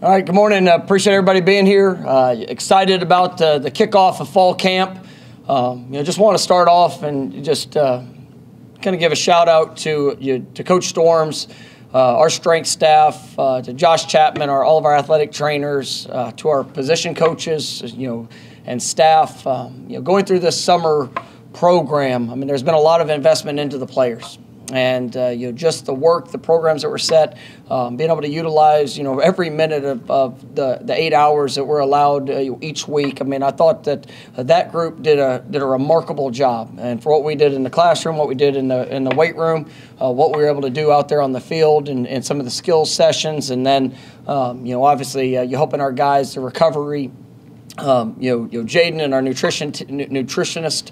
All right, good morning. Appreciate everybody being here. Excited about the kickoff of fall camp. Just want to start off and just kind of give a shout out to Coach Storms, our strength staff, to Josh Chapman, all of our athletic trainers, to our position coaches, and staff. Going through this summer program, I mean, there's been a lot of investment into the players. And just the work, the programs that were set, being able to utilize every minute of the 8 hours that we're allowed each week. I mean, I thought that group did a remarkable job, and for what we did in the classroom, what we did in the weight room, what we were able to do out there on the field, and some of the skills sessions, and then obviously you're helping our guys the recovery. Jaden and our nutritionist,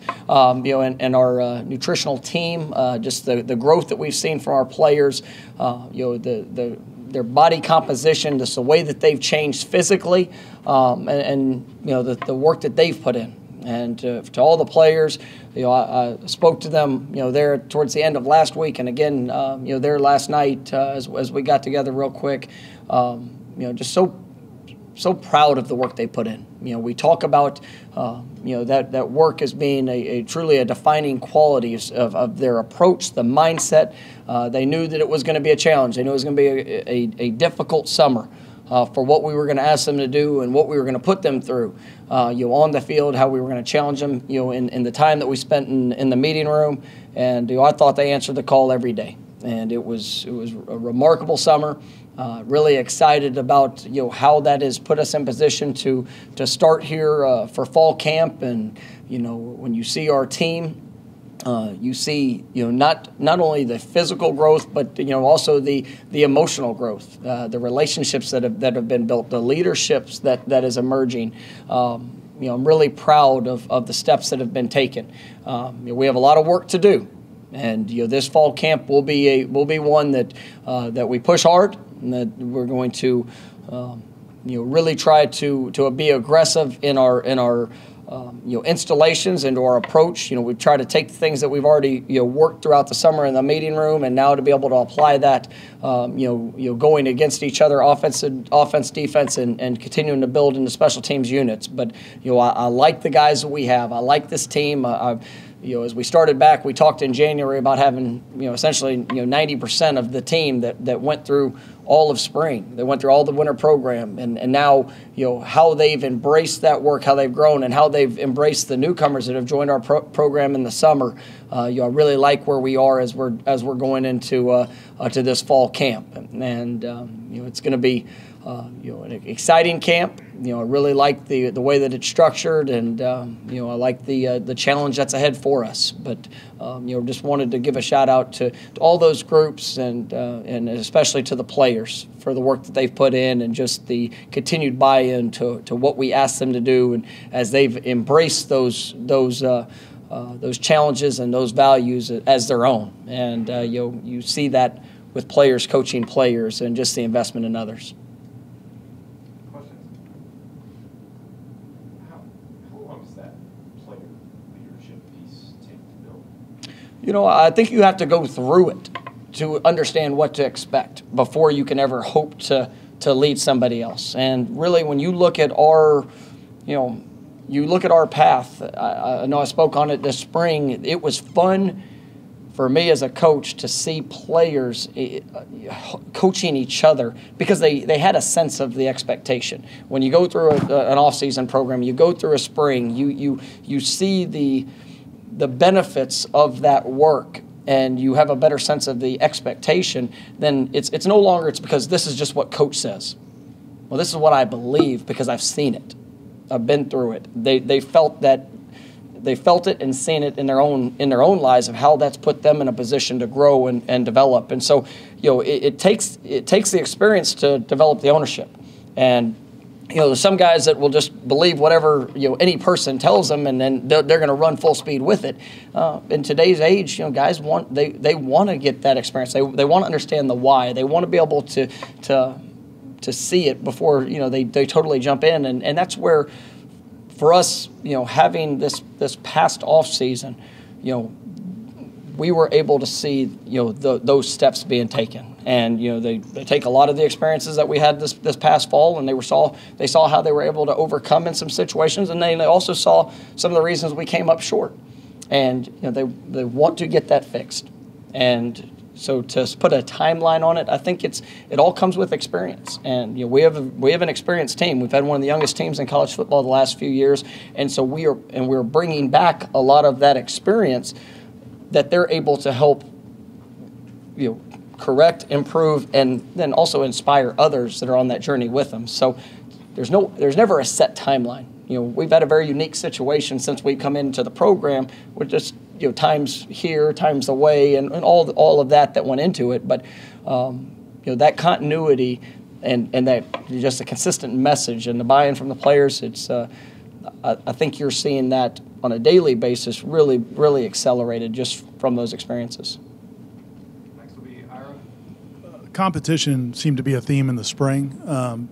and our nutritional team, just the growth that we've seen from our players, their body composition, just the way that they've changed physically, and the work that they've put in. And to all the players, I spoke to them, there towards the end of last week, and again, there last night as we got together real quick. Just so proud of the work they put in. We talk about that work as being a truly a defining quality of their approach, the mindset. They knew that it was going to be a challenge. They knew it was going to be a difficult summer for what we were going to ask them to do and what we were going to put them through. On the field, how we were going to challenge them. In the time that we spent in the meeting room, and I thought they answered the call every day. And it was a remarkable summer. Really excited about how that has put us in position to start here for fall camp. And when you see our team, you see not only the physical growth, but also the emotional growth, the relationships that have been built, the leaderships that is emerging. I'm really proud of the steps that have been taken. We have a lot of work to do. And this fall camp will be one that we push hard, and that we're going to really try to be aggressive in our installations and our approach. We try to take the things that we've already worked throughout the summer in the meeting room, and now to be able to apply that going against each other, offense, defense, and continuing to build into special teams units. But I like the guys that we have. I like this team. As we started back, we talked in January about having, essentially, 90% of the team that went through all of spring. They went through all the winter program, and now, how they've embraced that work, how they've grown, and how they've embraced the newcomers that have joined our program in the summer. I really like where we are as we're going into to this fall camp, and it's going to be an exciting camp. I really like the way that it's structured, and I like the challenge that's ahead for us. But just wanted to give a shout out to all those groups, and especially to the players for the work that they've put in, and just the continued buy-in to what we asked them to do, and as they've embraced those challenges and those values as their own. And you see that with players coaching players, and just the investment in others. I think you have to go through it to understand what to expect before you can ever hope to lead somebody else. And really, when you look at our, path, I know I spoke on it this spring. It was fun for me as a coach to see players coaching each other, because they had a sense of the expectation. When you go through an off-season program, you go through a spring, you see the benefits of that work, and you have a better sense of the expectation. Then it's no longer it's because this is just what coach says. Well, this is what I believe because I've seen it. I've been through it. They felt it and seen it in their own lives of how that's put them in a position to grow and develop. And so it takes the experience to develop the ownership. And there's some guys that will just believe whatever any person tells them, and then they're going to run full speed with it. In today's age, guys want to get that experience. They want to understand the why. They want to be able to see it before they totally jump in, and that's where, for us, having this past off season, we were able to see those steps being taken. And they take a lot of the experiences that we had this past fall, and they saw how they were able to overcome in some situations, and they also saw some of the reasons we came up short. And they want to get that fixed. And so to put a timeline on it, I think it all comes with experience. And we have an experienced team. We've had one of the youngest teams in college football the last few years, and so we're bringing back a lot of that experience that they're able to help correct, improve, and then also inspire others that are on that journey with them. So there's never a set timeline. We've had a very unique situation since we come into the program with just times here, times away, and all of that went into it. But that continuity and that just a consistent message and the buy-in from the players, it's I think you're seeing that on a daily basis really, really accelerated just from those experiences. Next will be Ira. Competition seemed to be a theme in the spring.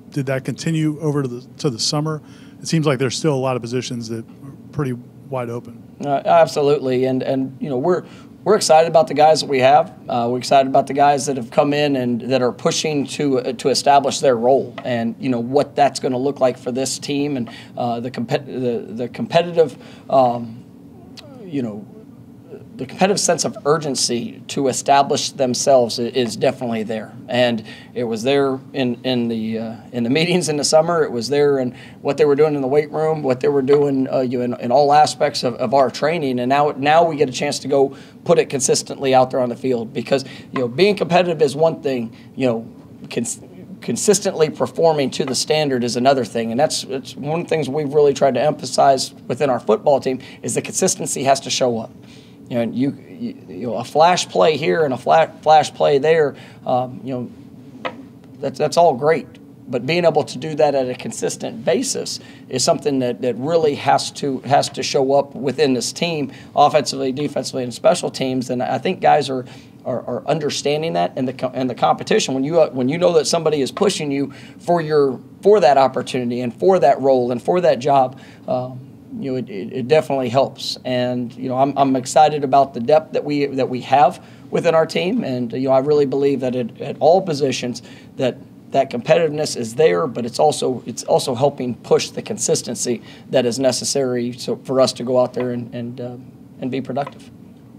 Did that continue over to the summer? It seems like there's still a lot of positions that are pretty wide open. Absolutely, and we're excited about the guys that we have. We're excited about the guys that have come in and that are pushing to establish their role, and what that's going to look like for this team, and the competitive the competitive sense of urgency to establish themselves is definitely there, and it was there in the meetings in the summer. It was there in what they were doing in the weight room, what they were doing in all aspects of our training, and now we get a chance to go put it consistently out there on the field, because being competitive is one thing, consistently performing to the standard is another thing, and it's one of the things we've really tried to emphasize within our football team is the consistency has to show up. A flash play here and a flash play there, that's all great. But being able to do that at a consistent basis is something that really has to show up within this team, offensively, defensively, and special teams. And I think guys are understanding that, and the competition. When you know that somebody is pushing you for that opportunity and for that role and for that job. It definitely helps, and I'm excited about the depth that we have within our team, and I really believe that at all positions that competitiveness is there, but it's also helping push the consistency that is necessary for us to go out there and be productive.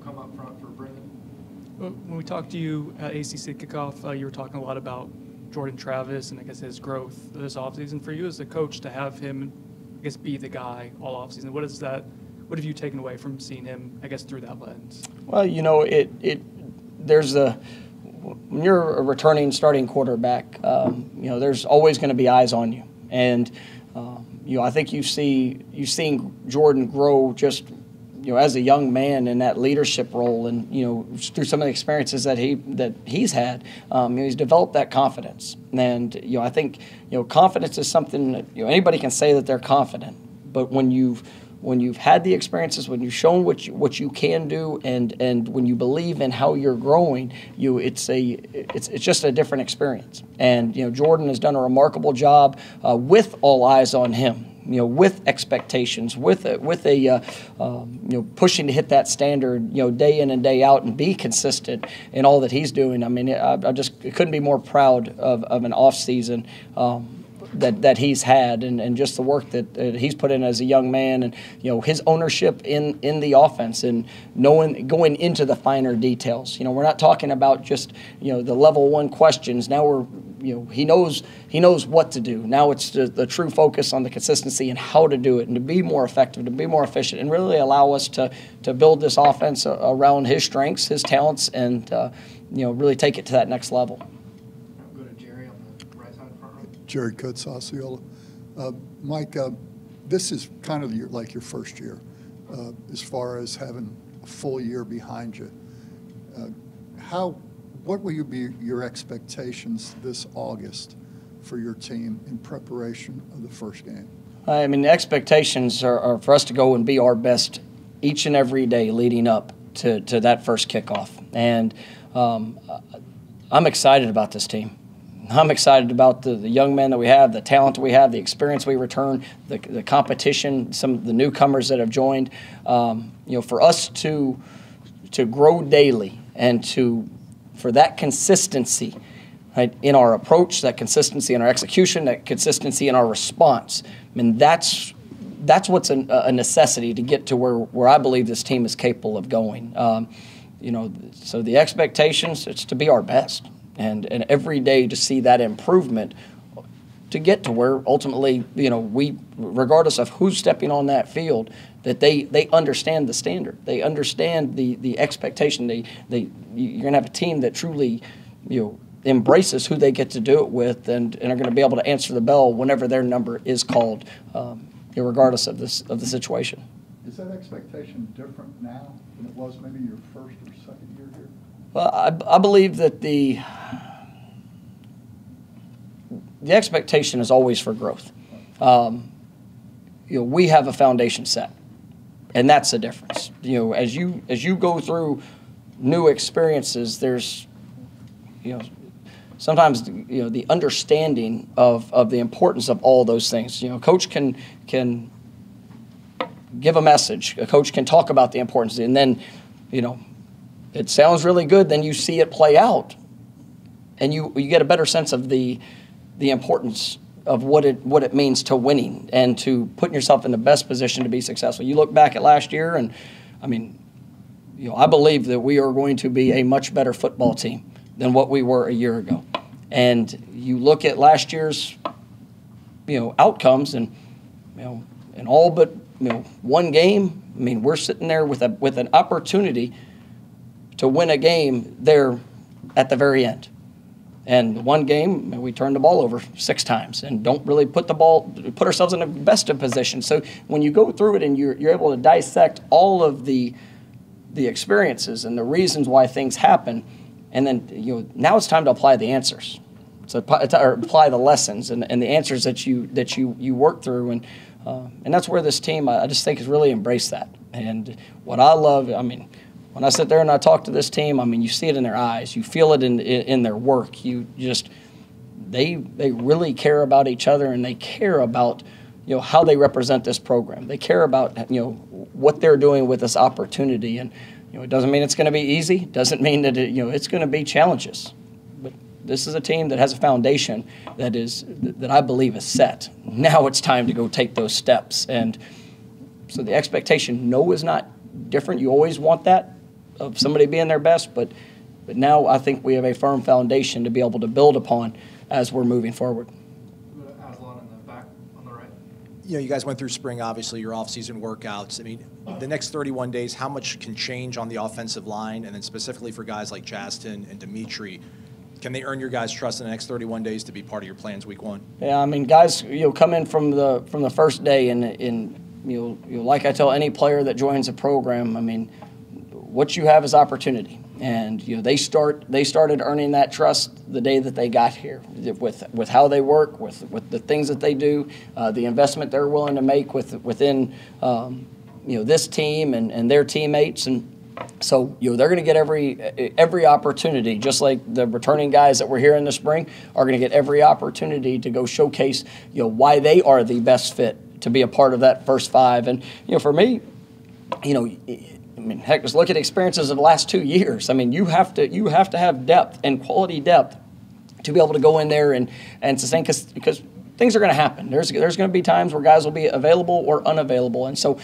Come up front for Brendan. When we talked to you at ACC kickoff, you were talking a lot about Jordan Travis and I guess his growth this offseason. For you as a coach to have him, I guess, be the guy all offseason, what have you taken away from seeing him, I guess, through that lens? Well, when you're a returning starting quarterback, there's always going to be eyes on you, and I think you've seen Jordan grow just as a young man in that leadership role, and through some of the experiences that he's had, he's developed that confidence. And I think confidence is something that anybody can say that they're confident, but when you've had the experiences, when you've shown what you can do, and when you believe in how you're growing, it's just a different experience. And Jordan has done a remarkable job with all eyes on him. With expectations, with pushing to hit that standard, day in and day out, and be consistent in all that he's doing. I mean, I just couldn't be more proud of an off season that he's had, and just the work that he's put in as a young man, and his ownership in the offense, and going into the finer details. We're not talking about just the level one questions. Now we're he knows what to do. Now it's the true focus on the consistency and how to do it, and to be more effective, to be more efficient, and really allow us to build this offense around his strengths, his talents, and really take it to that next level. Go to Jerry on the right side front row. Jerry Coates, Osceola. Mike, this is kind of your first year as far as having a full year behind you. What will be your expectations this August for your team in preparation of the first game? I mean, the expectations are for us to go and be our best each and every day leading up to that first kickoff. And I'm excited about this team. I'm excited about the young men that we have, the talent that we have, the experience we return, the competition, some of the newcomers that have joined. For us to grow daily and to for that consistency, right, in our approach, that consistency in our execution, that consistency in our response. I mean, that's what's a necessity to get to where I believe this team is capable of going. So the expectations, it's to be our best, and every day to see that improvement to get to where ultimately, we, regardless of who's stepping on that field, that they understand the standard. They understand the expectation. You're going to have a team that truly, embraces who they get to do it with, and are going to be able to answer the bell whenever their number is called, regardless of the situation. Is that expectation different now than it was maybe your first or second year here? Well, I believe that the expectation is always for growth. We have a foundation set, and that's the difference. As you go through new experiences, there's sometimes the understanding of the importance of all those things. Coach can give a message. A coach can talk about the importance, and then it sounds really good. Then you see it play out, and you get a better sense of the importance of what it means to winning and to putting yourself in the best position to be successful. You look back at last year, and I believe that we are going to be a much better football team than what we were a year ago. And you look at last year's outcomes, and in all but one game, we're sitting there with an opportunity to win a game there at the very end. And one game, we turned the ball over 6 times and don't really put ourselves in the best of positions. So when you go through it and you're able to dissect all of the experiences and the reasons why things happen, and then now it's time to apply the answers. So apply the lessons and the answers that you work through, and that's where this team, I just think, has really embraced that. And what I love, when I sit there and I talk to this team, you see it in their eyes, you feel it in their work. They really care about each other, and they care about how they represent this program. They care about what they're doing with this opportunity, and it doesn't mean it's going to be easy. It doesn't mean that it's going to be challenges. But this is a team that has a foundation that I believe is set. Now it's time to go take those steps, and so the expectation, is not different. You always want that of somebody being their best, but now I think we have a firm foundation to be able to build upon as we're moving forward. Aslan in the back on the right. You guys went through spring, obviously, your off-season workouts. The next 31 days, how much can change on the offensive line, and then specifically for guys like Justin and Dimitri, can they earn your guys' trust in the next 31 days to be part of your plans week 1? Yeah, guys, come in from the first day, and like I tell any player that joins a program, what you have is opportunity, and they started earning that trust the day that they got here, with how they work, with the things that they do, the investment they're willing to make within this team and their teammates, and so they're going to get every opportunity, just like the returning guys that were here in the spring are going to get every opportunity to go showcase why they are the best fit to be a part of that first 5. And for me, heck, just look at experiences of the last 2 years. You have to have depth and quality depth to be able to go in there and sustain, because things are going to happen. There's going to be times where guys will be available or unavailable, and so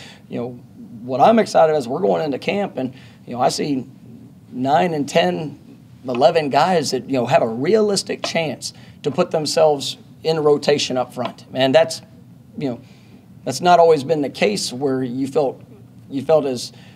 what I'm excited is we're going into camp, and I see 9 and 10, 11 guys that have a realistic chance to put themselves in rotation up front, and that's not always been the case where you felt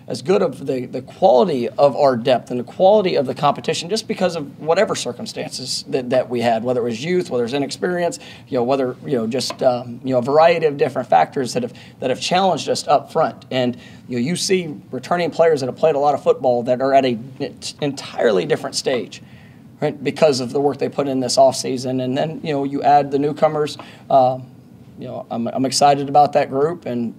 as good of the quality of our depth and the quality of the competition, just because of whatever circumstances that we had, whether it was youth, whether it was inexperience, whether just a variety of different factors that have challenged us up front. And you see returning players that have played a lot of football that are at an entirely different stage, right, because of the work they put in this offseason. And then you add the newcomers. I'm excited about that group, and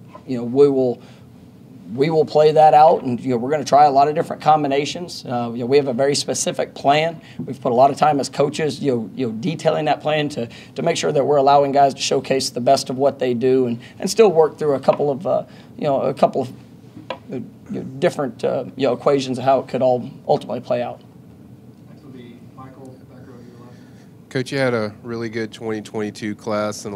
we will play that out, and we're going to try a lot of different combinations. We have a very specific plan. We've put a lot of time as coaches, detailing that plan to make sure that we're allowing guys to showcase the best of what they do, and still work through a couple of different equations of how it could all ultimately play out. Next will be Coach, you had a really good 2022 class, and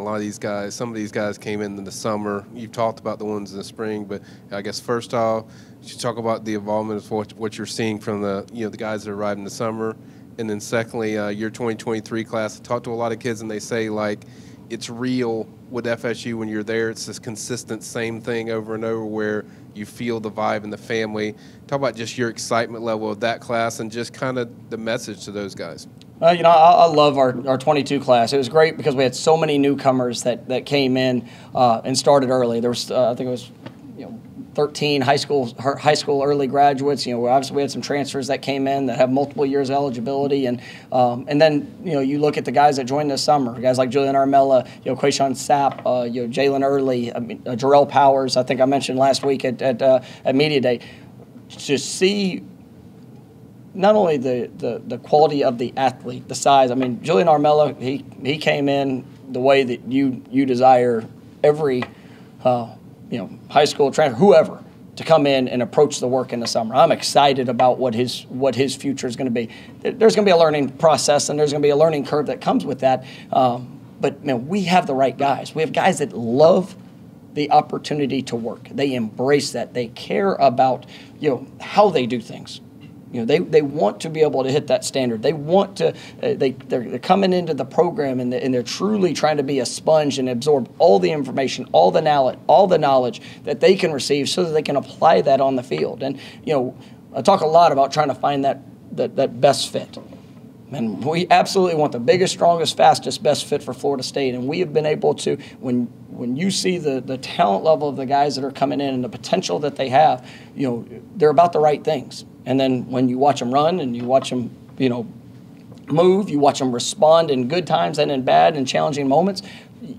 some of these guys came in the summer. You've talked about the ones in the spring, but I guess first off, you talk about the involvement of what you're seeing from the guys that arrived in the summer, and then secondly, your 2023 class. I talked to a lot of kids, and they say like it's real with FSU when you're there. It's this consistent same thing over and over where you feel the vibe and the family. Talk about just your excitement level of that class and just kind of the message to those guys. I love our 22 class. It was great because we had so many newcomers that came in and started early. There was, I think it was, 13 high school early graduates. Obviously we had some transfers that came in that have multiple years eligibility, and then you look at the guys that joined this summer, guys like Julian Armella, Quayshawn Sapp, Jalen Early, Jarrell Powers. I think I mentioned last week at Media Day. To see not only the quality of the athlete, the size. I mean, Julian Armella, he came in the way that you desire every high school transfer, whoever, to come in and approach the work in the summer. I'm excited about what his future is going to be. There's going to be a learning process, and there's going to be a learning curve that comes with that. But we have the right guys. We have guys that love the opportunity to work. They embrace that. They care about how they do things. They want to be able to hit that standard. They want to. They're coming into the program and they're truly trying to be a sponge and absorb all the information, all the knowledge that they can receive, so that they can apply that on the field. And I talk a lot about trying to find that best fit. And we absolutely want the biggest, strongest, fastest, best fit for Florida State. And we have been able to, when you see the talent level of the guys that are coming in and the potential that they have, they're about the right things. And then when you watch them run and you watch them, move, you watch them respond in good times and in bad and challenging moments,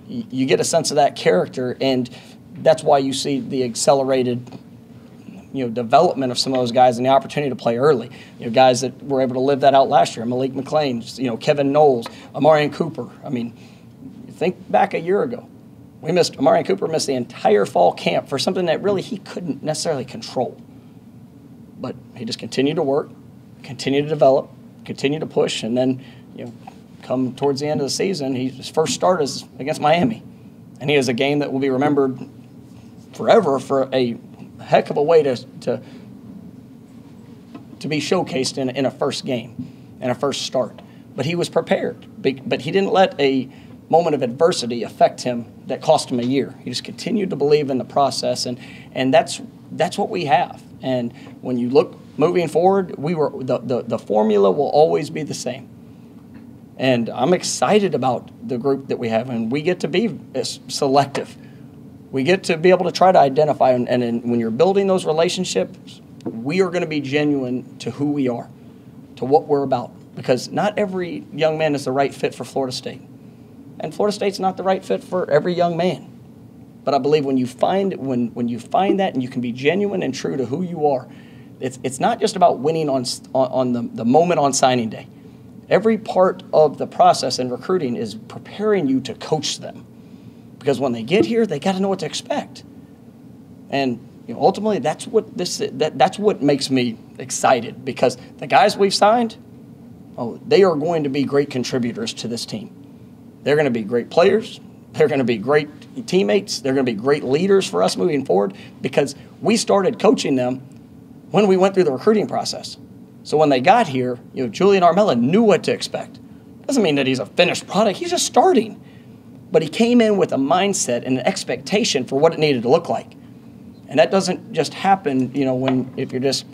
you get a sense of that character. And that's why you see the accelerated development of some of those guys and the opportunity to play early. Guys that were able to live that out last year. Malik McLean, Kevin Knowles, Amarian Cooper. I mean, think back a year ago. Amarian Cooper missed the entire fall camp for something that really he couldn't necessarily control. But he just continued to work, continued to develop, continued to push, and then, come towards the end of the season, his first start is against Miami. And he has a game that will be remembered forever for a heck of a way to be showcased in a first game and a first start. But he was prepared. But he didn't let a moment of adversity affect him that cost him a year. He just continued to believe in the process, and that's what we have. And when you look moving forward, the formula will always be the same. And I'm excited about the group that we have, and we get to be selective. We get to be able to try to identify, and when you're building those relationships, we are going to be genuine to who we are, to what we're about, because not every young man is the right fit for Florida State. And Florida State's not the right fit for every young man. But I believe when you find that and you can be genuine and true to who you are, it's not just about winning on the moment on signing day. Every part of the process in recruiting is preparing you to coach them. Because when they get here, they got to know what to expect. And ultimately, that's what makes me excited, because the guys we've signed, they are going to be great contributors to this team. They're going to be great players. They're going to be great teammates. They're going to be great leaders for us moving forward, because we started coaching them when we went through the recruiting process. So when they got here, Julian Armella knew what to expect. Doesn't mean that he's a finished product. He's just starting. But he came in with a mindset and an expectation for what it needed to look like. And that doesn't just happen, if you're just,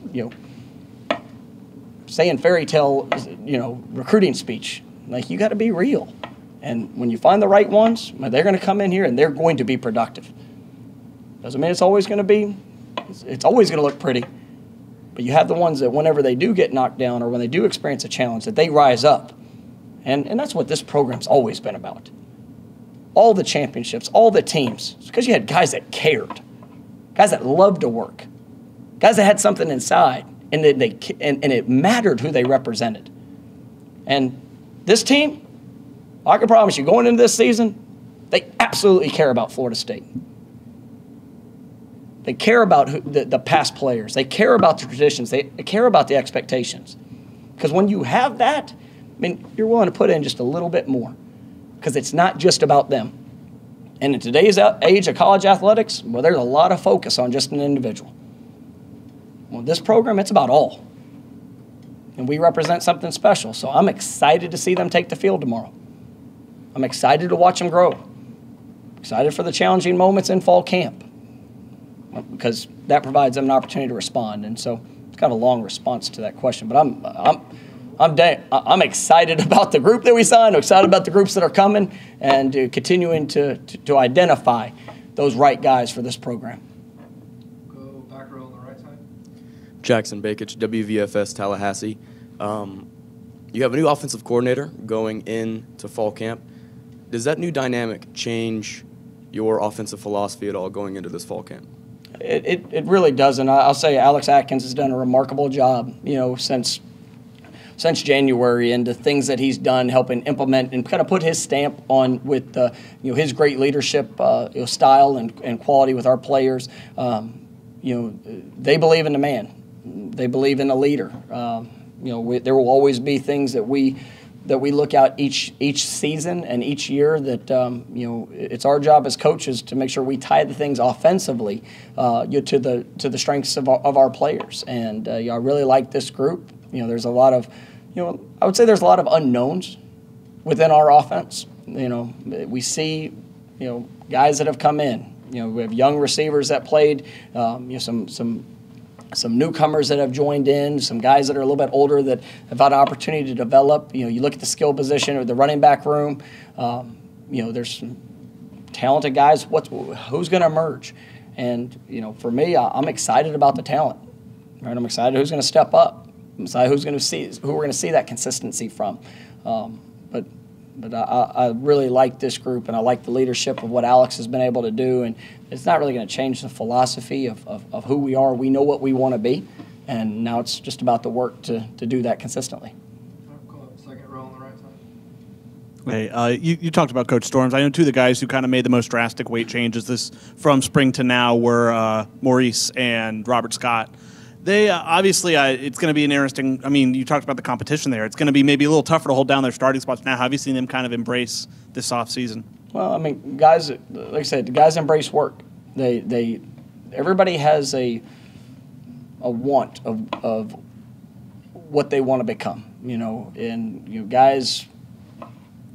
saying fairy tale, recruiting speech. Like, you got to be real. And when you find the right ones, they're going to come in here and they're going to be productive. Doesn't mean it's always going to look pretty. But you have the ones that whenever they do get knocked down or when they do experience a challenge, that they rise up. And that's what this program's always been about. All the championships, all the teams. It's because you had guys that cared, guys that loved to work, guys that had something inside, and it mattered who they represented. And this team, I can promise you, going into this season, they absolutely care about Florida State. They care about the past players. They care about the traditions. They care about the expectations. Because when you have that, I mean, you're willing to put in just a little bit more because it's not just about them. And in today's age of college athletics, well, there's a lot of focus on just an individual. Well, this program, it's about all. And we represent something special. So I'm excited to see them take the field tomorrow. I'm excited to watch them grow. Excited for the challenging moments in fall camp because that provides them an opportunity to respond. And so it's kind of a long response to that question. But I'm excited about the group that we signed. I'm excited about the groups that are coming and continuing to identify those right guys for this program. Go back row on the right side. Jackson Bakich, WVFS Tallahassee. You have a new offensive coordinator going into fall camp. Does that new dynamic change your offensive philosophy at all going into this fall camp? It really doesn't. I'll say Alex Atkins has done a remarkable job, since January, and the things that he's done helping implement and kind of put his stamp on with his great leadership style and quality with our players. They believe in the man. They believe in the leader. There will always be things that we look at each season and each year that it's our job as coaches to make sure we tie the things offensively to the strengths of our players. And I really like this group. There's a lot of I would say there's a lot of unknowns within our offense. We see guys that have come in. We have young receivers that played. Some newcomers that have joined in, some guys that are a little bit older that have had an opportunity to develop. You look at the skill position or the running back room. There's some talented guys. Who's going to emerge? And for me, I'm excited about the talent. Right? I'm excited who's going to step up. I'm excited who we're going to see that consistency from. But I really like this group, and I like the leadership of what Alex has been able to do. And it's not really going to change the philosophy of who we are. We know what we want to be, and now it's just about the work to do that consistently. Call up second row on the right side. Hey, you talked about Coach Storms. I know two of the guys who kind of made the most drastic weight changes from spring to now were Maurice and Robert Scott. They obviously, it's going to be an interesting. I mean, you talked about the competition there. It's going to be maybe a little tougher to hold down their starting spots now. Have you seen them kind of embrace this offseason? Well, I mean, guys, like I said, the guys embrace work. Everybody has a want of what they want to become. And guys,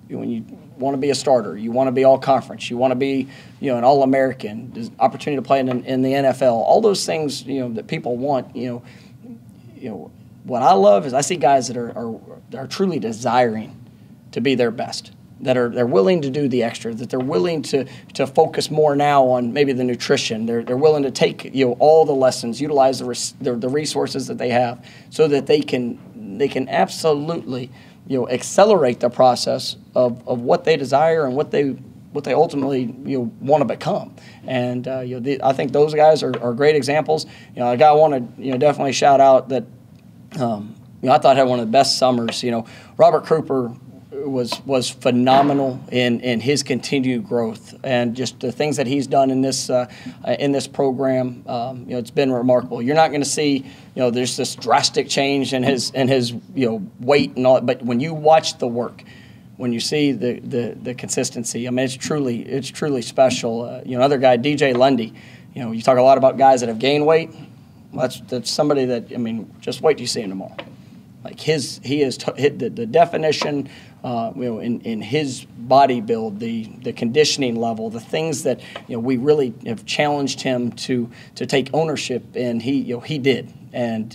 when you want to be a starter, you want to be all conference, you want to be an All-American, there's opportunity to play in the NFL, all those things that people want. What I love is I see guys that are truly desiring to be their best, that they're willing to do the extra, that they're willing to focus more now on maybe the nutrition. They're willing to take all the lessons, utilize the resources that they have, so that they can absolutely accelerate the process of what they desire and what they ultimately want to become. And I think those guys are great examples. A guy I want to definitely shout out that I thought had one of the best summers. Robert Cooper was phenomenal in his continued growth, and just the things that he's done in this program. It's been remarkable. You're not going to see there's this drastic change in his weight and all, but when you watch the work, when you see the consistency, I mean it's truly special. Another guy, DJ Lundy. You talk a lot about guys that have gained weight. Well, that's somebody that, just wait till you see him tomorrow. Like he has hit the definition, in his body build, the conditioning level, the things that we really have challenged him to take ownership, and he did. And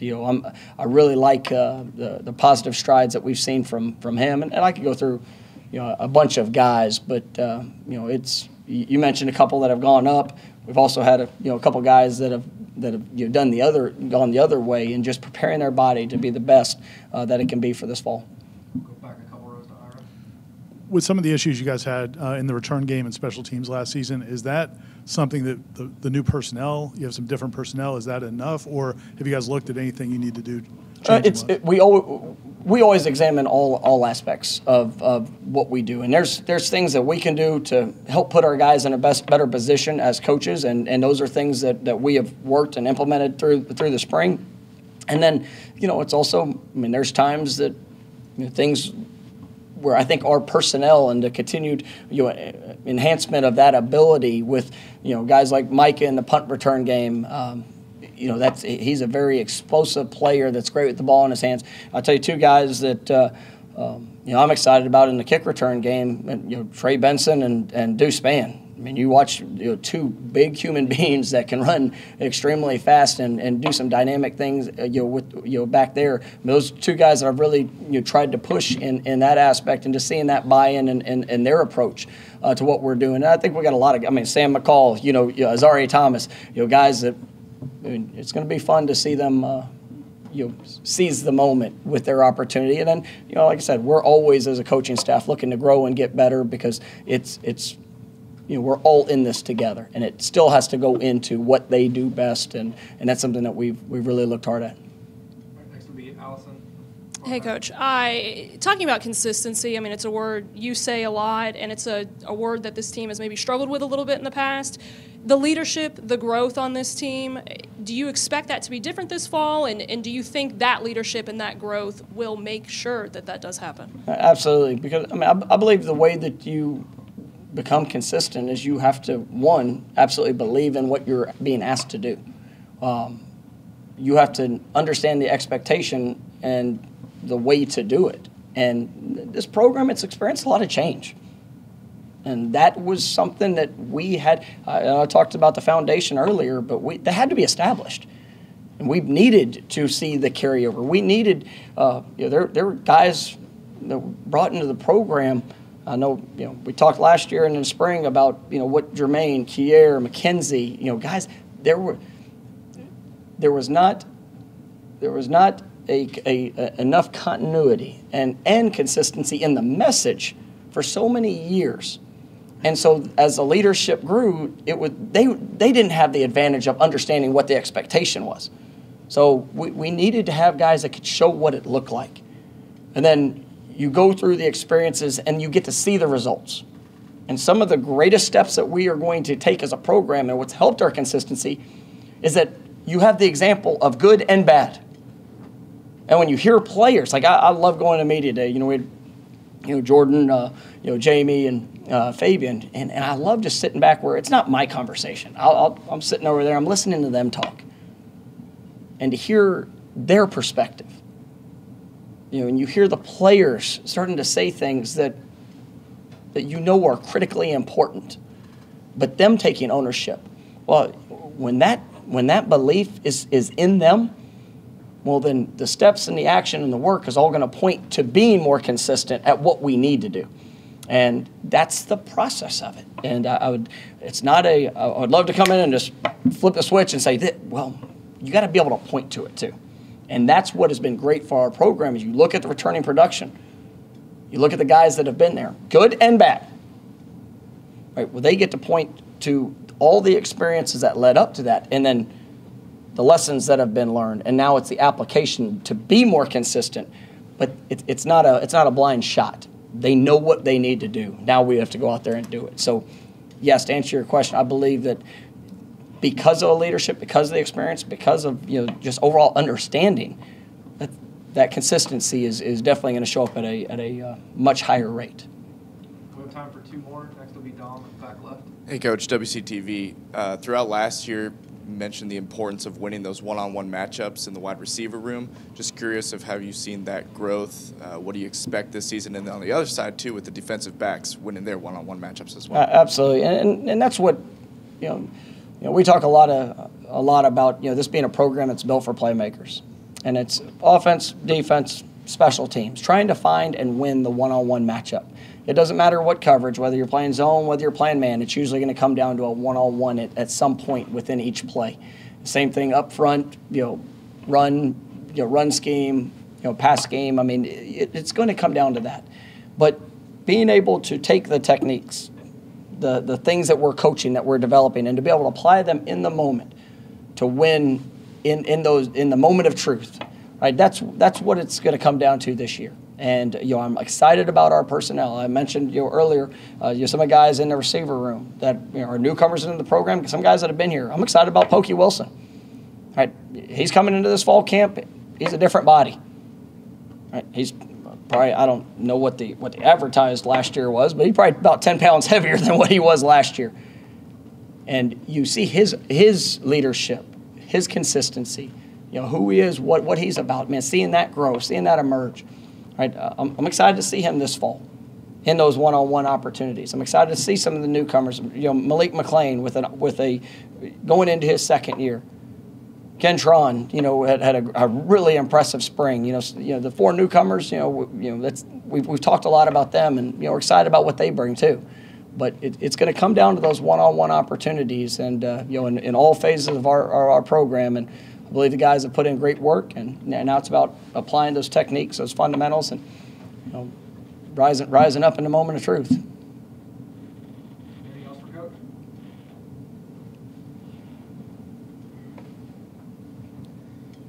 I really like the positive strides that we've seen from him, and I could go through a bunch of guys, but it's you mentioned a couple that have gone up. We've also had a couple guys that have gone the other way, and just preparing their body to be the best that it can be for this fall. Go back a couple rows to Ira. With some of the issues you guys had in the return game and special teams last season, is that something that the new personnel, you have some different personnel, is that enough, or have you guys looked at anything you need to do? We always examine all aspects of what we do, and there's things that we can do to help put our guys in a better position as coaches, and those are things that we have worked and implemented through the spring. And then it's also, there's times that things where I think our personnel and the continued enhancement of that ability with guys like Micah in the punt return game. He's a very explosive player that's great with the ball in his hands. I'll tell you two guys that I'm excited about in the kick return game. Trey Benson and Deuce Spann. I mean, you watch two big human beings that can run extremely fast and do some dynamic things with back there. Those two guys that I've really tried to push in that aspect, and just seeing that buy-in and their approach to what we're doing. And I think we got a lot of. Sam McCall, Azaria Thomas, guys that. It's going to be fun to see them. Seize the moment with their opportunity, and then like I said, we're always as a coaching staff looking to grow and get better because it's. We're all in this together, and it still has to go into what they do best, and that's something that we've really looked hard at. Next will be Allison. Hey, Coach. Talking about consistency, it's a word you say a lot, and it's a word that this team has maybe struggled with a little bit in the past. The leadership, the growth on this team, do you expect that to be different this fall, and do you think that leadership and that growth will make sure that does happen? Absolutely, because I believe the way that you become consistent is you have to, one, absolutely believe in what you're being asked to do. You have to understand the expectation and the way to do it. And this program, it's experienced a lot of change. And that was something that we had. I talked about the foundation earlier, but that had to be established. And we needed to see the carryover. We needed, there were guys that were brought into the program. I know, we talked last year and in the spring about, what Jermaine, Kier, McKenzie, guys, there was not enough continuity and consistency in the message for so many years. And so as the leadership grew, they didn't have the advantage of understanding what the expectation was. So we needed to have guys that could show what it looked like. And then you go through the experiences and you get to see the results. And some of the greatest steps that we are going to take as a program and what's helped our consistency is that you have the example of good and bad. And when you hear players, like I love going to media day, we had, Jordan, Jamie and Fabian, and I love just sitting back where it's not my conversation. I'm sitting over there, I'm listening to them talk. And to hear their perspective. And you hear the players starting to say things that are critically important, but them taking ownership. Well, when that belief is in them, well, then the steps and the action and the work is all going to point to being more consistent at what we need to do. And that's the process of it. And I would love to come in and just flip the switch and say, well, you got to be able to point to it too. And that's what has been great for our program is you look at the returning production. You look at the guys that have been there, good and bad. Right? Well, they get to point to all the experiences that led up to that and then the lessons that have been learned. And now it's the application to be more consistent. But it's not a blind shot. They know what they need to do. Now we have to go out there and do it. So, yes, to answer your question, I believe that because of the leadership, because of the experience, because of just overall understanding, that consistency is definitely going to show up at a much higher rate. We have time for two more. Next will be Dom at the back left. Hey, Coach, WCTV. Throughout last year, you mentioned the importance of winning those one-on-one matchups in the wide receiver room. Just curious of have you seen that growth? What do you expect this season? And then on the other side, too, with the defensive backs winning their one-on-one matchups as well. Absolutely, and that's what we talk a lot about this being a program that's built for playmakers, and it's offense, defense, special teams, trying to find and win the one-on-one matchup. It doesn't matter what coverage, whether you're playing zone, whether you're playing man. It's usually going to come down to a one-on-one at some point within each play. Same thing up front, run scheme, pass scheme. It's going to come down to that. But being able to take the techniques, the things that we're coaching, that we're developing, and to be able to apply them in the moment to win in the moment of truth, right? That's what it's going to come down to this year. And I'm excited about our personnel. I mentioned earlier, some of the guys in the receiver room that are newcomers into the program. Some guys that have been here. I'm excited about Pokey Wilson. Right, he's coming into this fall camp. He's a different body. Right, he's probably, I don't know what the advertised last year was, but he's probably about 10 pounds heavier than what he was last year. And you see his leadership, his consistency, who he is, what he's about, man, seeing that grow, seeing that emerge. Right? I'm excited to see him this fall in those one-on-one opportunities. I'm excited to see some of the newcomers, Malik McLean with a going into his second year. Ken Tron, had a really impressive spring. The 4 newcomers, we've talked a lot about them, and we're excited about what they bring too. But it's going to come down to those one-on-one opportunities, and in all phases of our program. And I believe the guys have put in great work, and now it's about applying those techniques, those fundamentals, and rising up in the moment of truth. Anything else for Coach?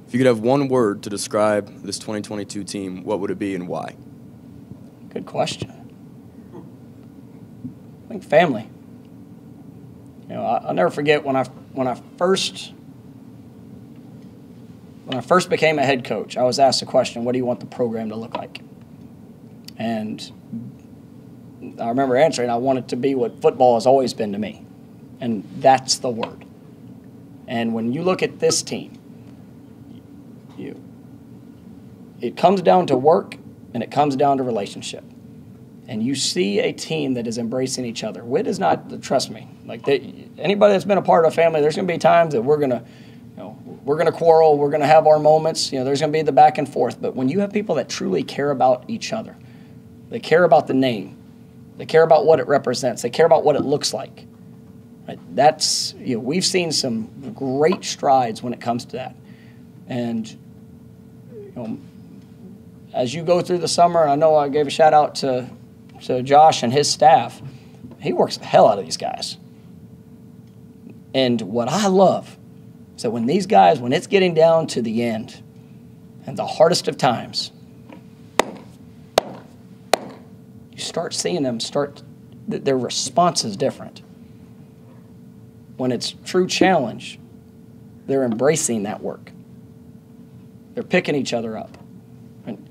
If you could have one word to describe this 2022 team, what would it be and why? Good question. I think family. I'll never forget when I first became a head coach, I was asked the question, what do you want the program to look like? And I remember answering, I want it to be what football has always been to me. And that's the word. And when you look at this team, it comes down to work and it comes down to relationship. And you see a team that is embracing each other. Wit is not, trust me, anybody that's been a part of a family, there's going to be times that we're going to quarrel, we're going to have our moments, there's going to be the back and forth. But when you have people that truly care about each other, they care about the name, they care about what it represents, they care about what it looks like. Right? That's, we've seen some great strides when it comes to that. And, as you go through the summer, I know I gave a shout out to Josh and his staff. He works the hell out of these guys. And what I love is that when these guys, when it's getting down to the end and the hardest of times, you start seeing them their response is different. When it's true challenge, they're embracing that work. They're picking each other up.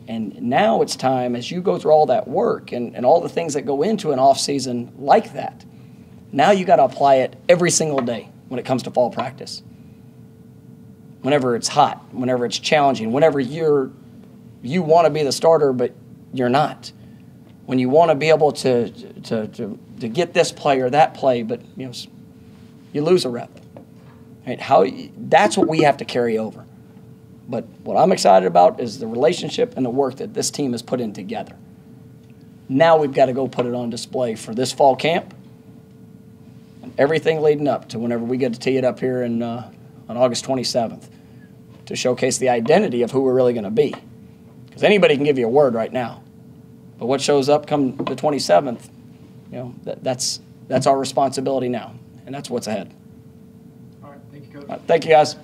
And now it's time, as you go through all that work and all the things that go into an off season like that, now you got to apply it every single day when it comes to fall practice. Whenever it's hot, whenever it's challenging, whenever you want to be the starter but you're not. When you want to be able to get this play or that play, but you lose a rep. Right? That's what we have to carry over. But what I'm excited about is the relationship and the work that this team has put in together. Now we've got to go put it on display for this fall camp and everything leading up to whenever we get to tee it up here on August 27th to showcase the identity of who we're really going to be. Because anybody can give you a word right now. But what shows up come the 27th, that's our responsibility now. And that's what's ahead. All right, thank you, Coach. All right, thank you, guys.